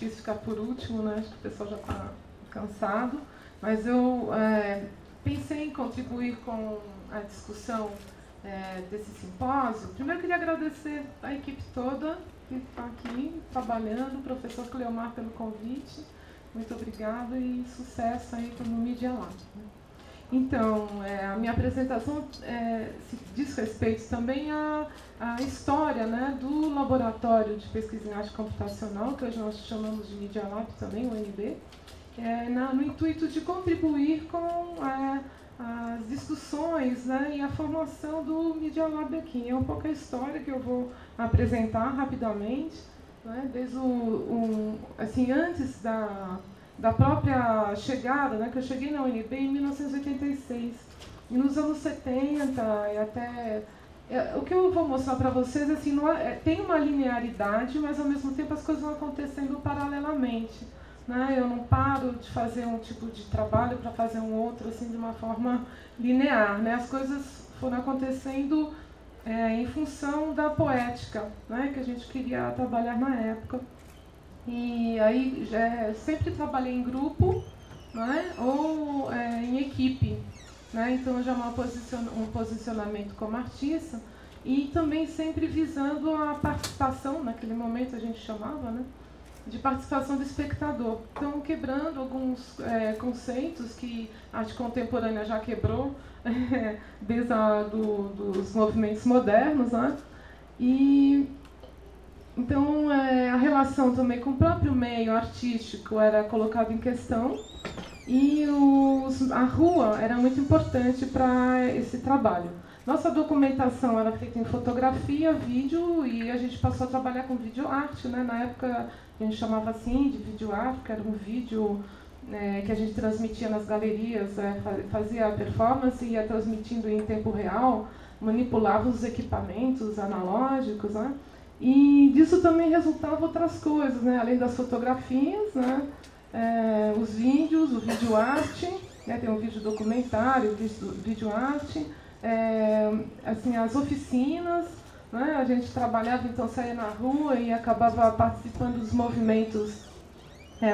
difícil ficar por último, né? Acho que o pessoal já está cansado, mas eu pensei em contribuir com a discussão desse simpósio. Primeiro, eu queria agradecer a equipe toda que está aqui trabalhando, o professor Cleomar pelo convite. Muito obrigado e sucesso aí no Media Lab. Então, a minha apresentação diz respeito também à história, né, do Laboratório de Pesquisa em Arte Computacional, que hoje nós chamamos de Media Lab também, o UNB, no intuito de contribuir com as discussões, né, e a formação do Media Lab aqui. É um pouco a história que eu vou apresentar rapidamente, né, desde assim, antes da própria chegada, né, que eu cheguei na UNB em 1986. E nos anos 70 e até... o que eu vou mostrar para vocês, assim, tem uma linearidade, mas ao mesmo tempo as coisas vão acontecendo paralelamente. Né? Eu não paro de fazer um tipo de trabalho para fazer um outro, assim, de uma forma linear. Né? As coisas foram acontecendo em função da poética, né, que a gente queria trabalhar na época. E aí sempre trabalhei em grupo, né, ou em equipe. Né, então já um posicionamento como artista e também sempre visando a participação, naquele momento a gente chamava, né, de participação do espectador. Então, quebrando alguns conceitos que a arte contemporânea já quebrou, desde dos movimentos modernos. Né, então, a relação também com o próprio meio artístico era colocada em questão e a rua era muito importante para esse trabalho. Nossa documentação era feita em fotografia, vídeo, e a gente passou a trabalhar com videoarte. Né? Na época, a gente chamava assim de videoarte, que era um vídeo que a gente transmitia nas galerias, fazia a performance e ia transmitindo em tempo real, manipulava os equipamentos analógicos, né? E disso também resultavam outras coisas, né? Além das fotografias, né? Os vídeos, o videoarte, né? Tem um vídeo documentário, vídeo arte, assim, as oficinas, né? A gente trabalhava, então saía na rua e acabava participando dos movimentos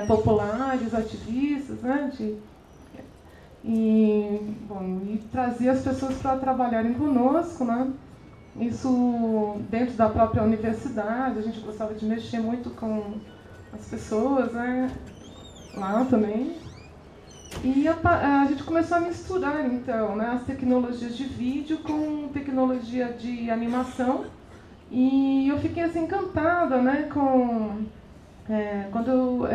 populares, ativistas, né? E trazia as pessoas para trabalharem conosco, né? Isso dentro da própria universidade, a gente gostava de mexer muito com as pessoas, né, lá também. E a gente começou a misturar, então, né, as tecnologias de vídeo com tecnologia de animação. E eu fiquei assim, encantada, né, quando eu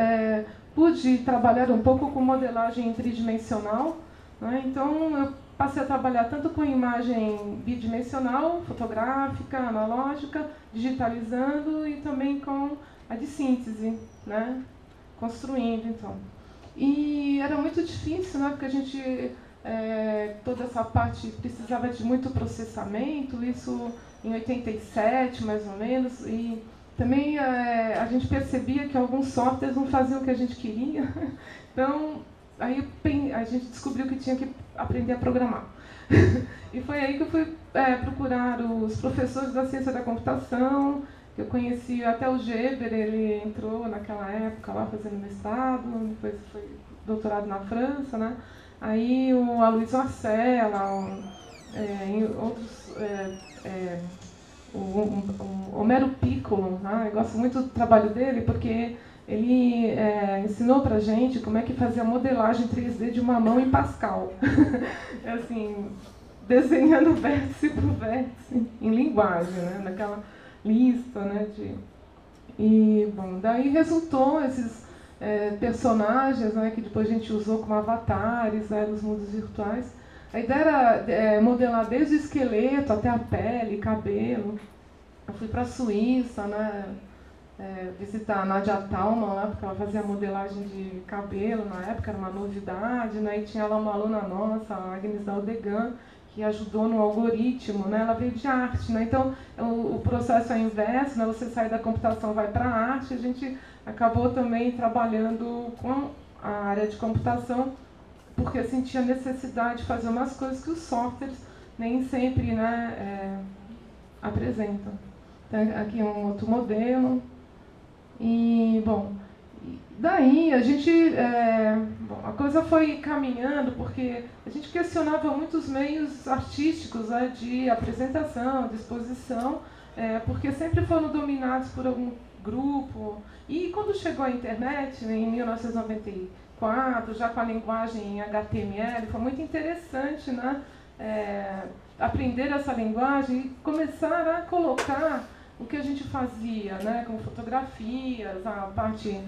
pude trabalhar um pouco com modelagem tridimensional. Né, então, eu passei a trabalhar tanto com imagem bidimensional, fotográfica, analógica, digitalizando e também com a de síntese, né? Construindo, então. E era muito difícil, né? Porque a gente, toda essa parte precisava de muito processamento, isso em 87, mais ou menos, e também a gente percebia que alguns softwares não faziam o que a gente queria. Então, aí a gente descobriu que tinha que aprender a programar. E foi aí que eu fui procurar os professores da ciência da computação, que eu conheci até o Geber, ele entrou naquela época lá fazendo mestrado, depois foi doutorado na França, né? Aí o Aloysio Arcela, outros, o Homero Piccolo, né? Eu gosto muito do trabalho dele porque ele ensinou para a gente como é que fazia a modelagem 3D de uma mão em Pascal. Assim, desenhando vértice por vértice, em linguagem, né? Naquela lista. Né? Bom, daí resultou esses personagens, né? Que depois a gente usou como avatares, né? Nos mundos virtuais. A ideia era modelar desde o esqueleto até a pele, cabelo. Eu fui para a Suíça, né? Visitar a Nadia Thalmann lá, porque ela fazia modelagem de cabelo na época, era uma novidade, né? E tinha lá uma aluna nossa, a Agnes Daldegan, que ajudou no algoritmo, né? Ela veio de arte, né? Então o processo é inverso, né? Você sai da computação, vai para a arte. A gente acabou também trabalhando com a área de computação, porque sentia necessidade de fazer umas coisas que os softwares nem sempre, né, apresentam. Então, aqui um outro modelo. E, bom, Daí a gente, a coisa foi caminhando, porque a gente questionava muitos meios artísticos, né, de apresentação, de exposição, porque sempre foram dominados por algum grupo. E quando chegou a internet, né, em 1994, já com a linguagem em HTML, foi muito interessante, né, aprender essa linguagem e começar a colocar o que a gente fazia, né, com fotografias, a parte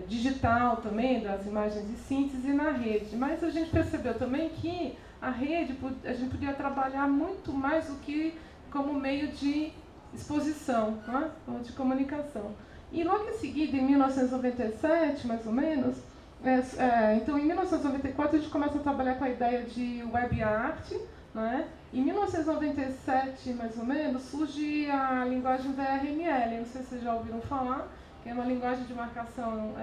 digital também, das imagens de síntese na rede. Mas a gente percebeu também que a rede, a gente podia trabalhar muito mais do que como meio de exposição, né, ou de comunicação. E logo em seguida, em 1997, mais ou menos, então em 1994 a gente começa a trabalhar com a ideia de web art, né? Em 1997, mais ou menos, surge a linguagem VRML, não sei se vocês já ouviram falar, que é uma linguagem de marcação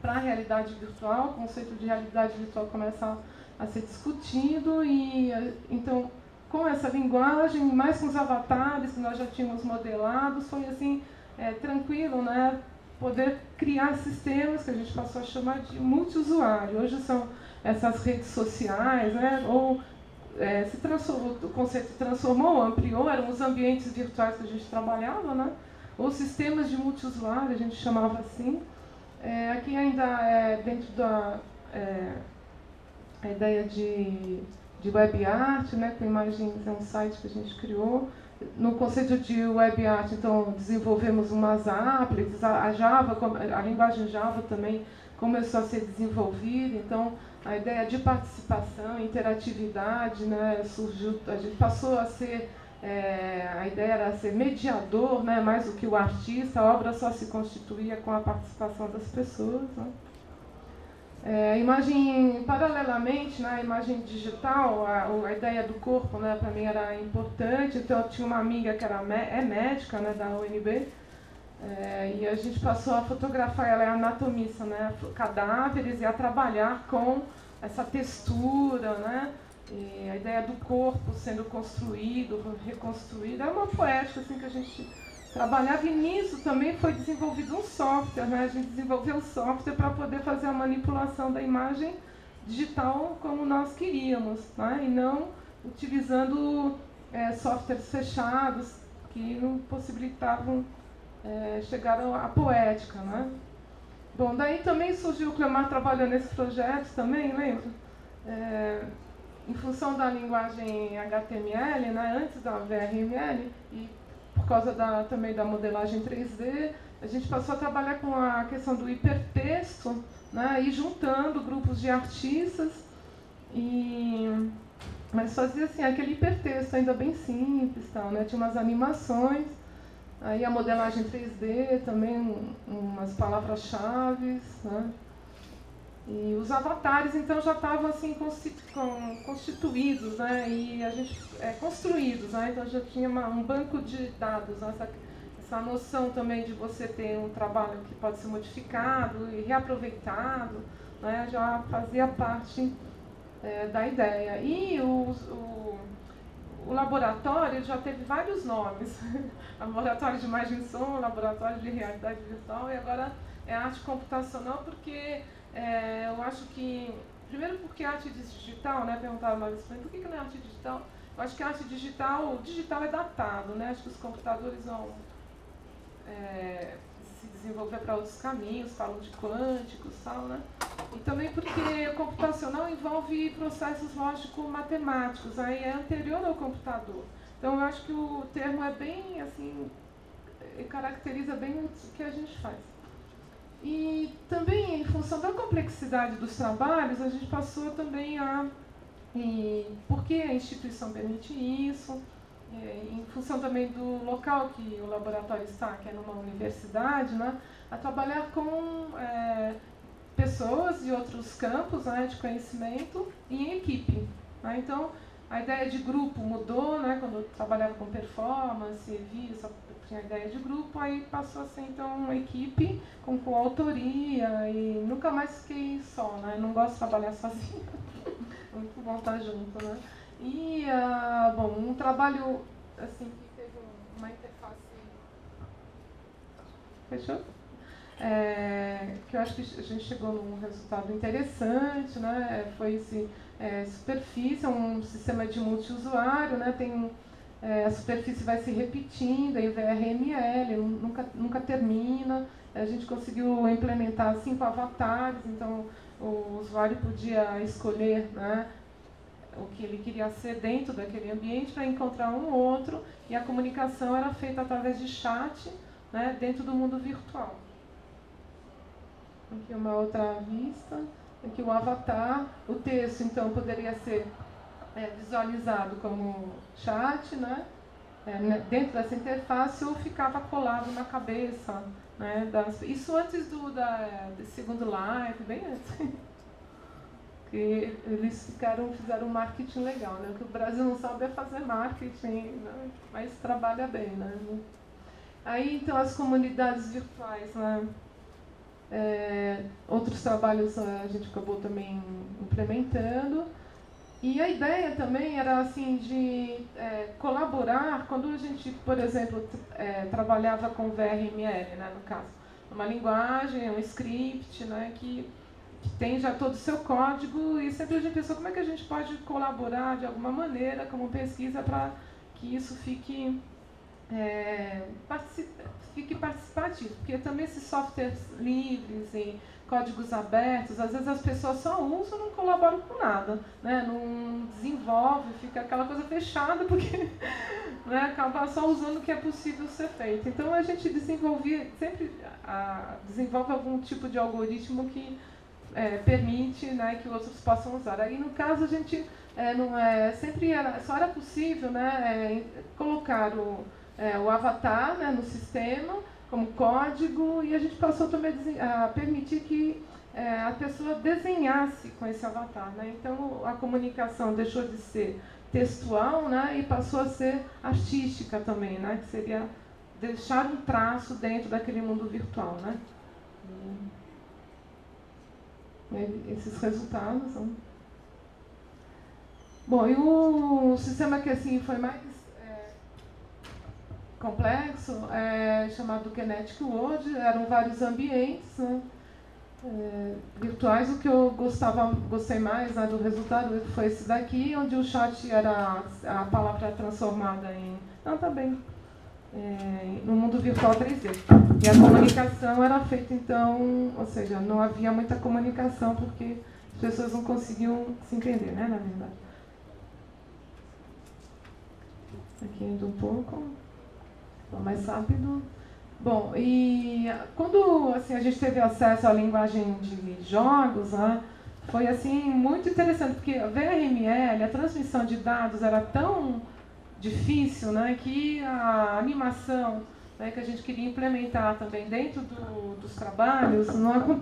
para a realidade virtual. O conceito de realidade virtual começa a ser discutido, e então, com essa linguagem, mais com os avatares que nós já tínhamos modelados, foi assim, tranquilo, né, poder criar sistemas que a gente passou a chamar de multiusuário. Hoje são essas redes sociais, né, ou se transformou, o conceito se transformou, ampliou, eram os ambientes virtuais que a gente trabalhava, né? Ou sistemas de multiusuário, a gente chamava assim. Aqui ainda é dentro da a ideia de web art, né, com imagens, é um site que a gente criou. No conceito de web art, então, desenvolvemos umas applets, a Java, a linguagem Java também começou a ser desenvolvida, então a ideia de participação, interatividade, né, surgiu, a gente passou a ser, a ideia era ser mediador, né, mais do que o artista, a obra só se constituía com a participação das pessoas, né. A imagem, paralelamente, né, a imagem digital, a ideia do corpo, né, para mim era importante. Então eu tinha uma amiga que era médica, né, da UNB, e a gente passou a fotografar, ela é anatomista, né, cadáveres, e a trabalhar com essa textura, né, e a ideia do corpo sendo construído, reconstruído. É uma poética assim, que a gente trabalhava, e nisso também foi desenvolvido um software, né, a gente desenvolveu um software para poder fazer a manipulação da imagem digital como nós queríamos, né, e não utilizando softwares fechados que não possibilitavam chegar à poética, né. Bom, daí também surgiu o Cleomar trabalhando nesses projetos também, lembra? Em função da linguagem HTML, né, antes da VRML, e por causa também da modelagem 3D, a gente passou a trabalhar com a questão do hipertexto, né, e juntando grupos de artistas, mas fazia assim, aquele hipertexto ainda bem simples, tal, né, tinha umas animações. Aí a modelagem 3D também, umas palavras-chave, né? E os avatares, então, já estavam assim, constituídos, né? E a gente, construídos, né? Então já tinha um banco de dados, né? Essa noção também de você ter um trabalho que pode ser modificado e reaproveitado, né? Já fazia parte da ideia. E o laboratório já teve vários nomes. Laboratório de imagem e som, laboratório de realidade virtual, e agora é arte computacional, porque eu acho que, primeiro porque a arte digital, né, perguntaram mais isso, por que não é arte digital? Eu acho que a arte digital, o digital é datado, né, acho que os computadores vão se desenvolver para outros caminhos, falam de quânticos e tal, né? E também porque o computacional envolve processos lógico-matemáticos, aí é anterior ao computador. Então eu acho que o termo é bem, assim, caracteriza bem o que a gente faz. E também, em função da complexidade dos trabalhos, a gente passou também porque a instituição permite isso, em função também do local que o laboratório está, que é numa universidade, né, a trabalhar com pessoas de outros campos, né, de conhecimento e em equipe, né. Então, a ideia de grupo mudou, né, quando eu trabalhava com performance, só tinha a ideia de grupo, aí passou a ser então uma equipe com coautoria, e nunca mais fiquei só, né, não gosto de trabalhar sozinha, muito bom estar junto, né. E, bom, um trabalho assim, que teve uma interface... Fechou? que eu acho que a gente chegou num resultado interessante, né? Foi esse superfície, é um sistema de multiusuário, né? Tem, a superfície vai se repetindo, aí VRML, nunca termina. A gente conseguiu implementar 5 avatares, então o usuário podia escolher, né, o que ele queria ser dentro daquele ambiente para encontrar um ou outro, e a comunicação era feita através de chat, né, dentro do mundo virtual. Aqui uma outra vista, aqui o avatar, o texto então poderia ser visualizado como chat, né, dentro dessa interface, ou ficava colado na cabeça, né, isso antes do segundo live, bem antes. Que eles fizeram um marketing legal, né? O que o Brasil não sabe é fazer marketing, né? Mas trabalha bem, né? Aí, então, as comunidades virtuais, né? Outros trabalhos a gente acabou também implementando. E a ideia também era, assim, de colaborar, quando a gente, por exemplo, trabalhava com VRML, né, no caso, uma linguagem, um script, né, que tem já todo o seu código, e sempre a gente pensou como é que a gente pode colaborar de alguma maneira, como pesquisa, para que isso fique participativo, porque também esses softwares livres e códigos abertos, às vezes as pessoas só usam, não colaboram com nada, né? Não desenvolve, fica aquela coisa fechada, porque né, acaba só usando o que é possível ser feito. Então a gente sempre desenvolve algum tipo de algoritmo que permite, né, que outros possam usar. Aí no caso a gente só era possível, né, colocar o avatar, né, no sistema como código, e a gente passou também a permitir que a pessoa desenhasse com esse avatar, né? Então a comunicação deixou de ser textual, né, e passou a ser artística também, né, que seria deixar um traço dentro daquele mundo virtual, né? Esses resultados são... Bom, e o sistema que assim foi mais complexo, chamado Kinetic World, eram vários ambientes, né, virtuais. O que eu gostei mais, né, do resultado foi esse daqui, onde o chat era a palavra transformada em... Não, tá bem. No mundo virtual 3D. E a comunicação era feita, então, ou seja, não havia muita comunicação, porque as pessoas não conseguiam se entender, né, na verdade. Aqui indo um pouco mais rápido. Bom, e quando assim, a gente teve acesso à linguagem de jogos, né, foi assim, muito interessante, porque a VRML, a transmissão de dados era tão difícil, né, que a animação, né, que a gente queria implementar também dentro dos trabalhos não acontecia.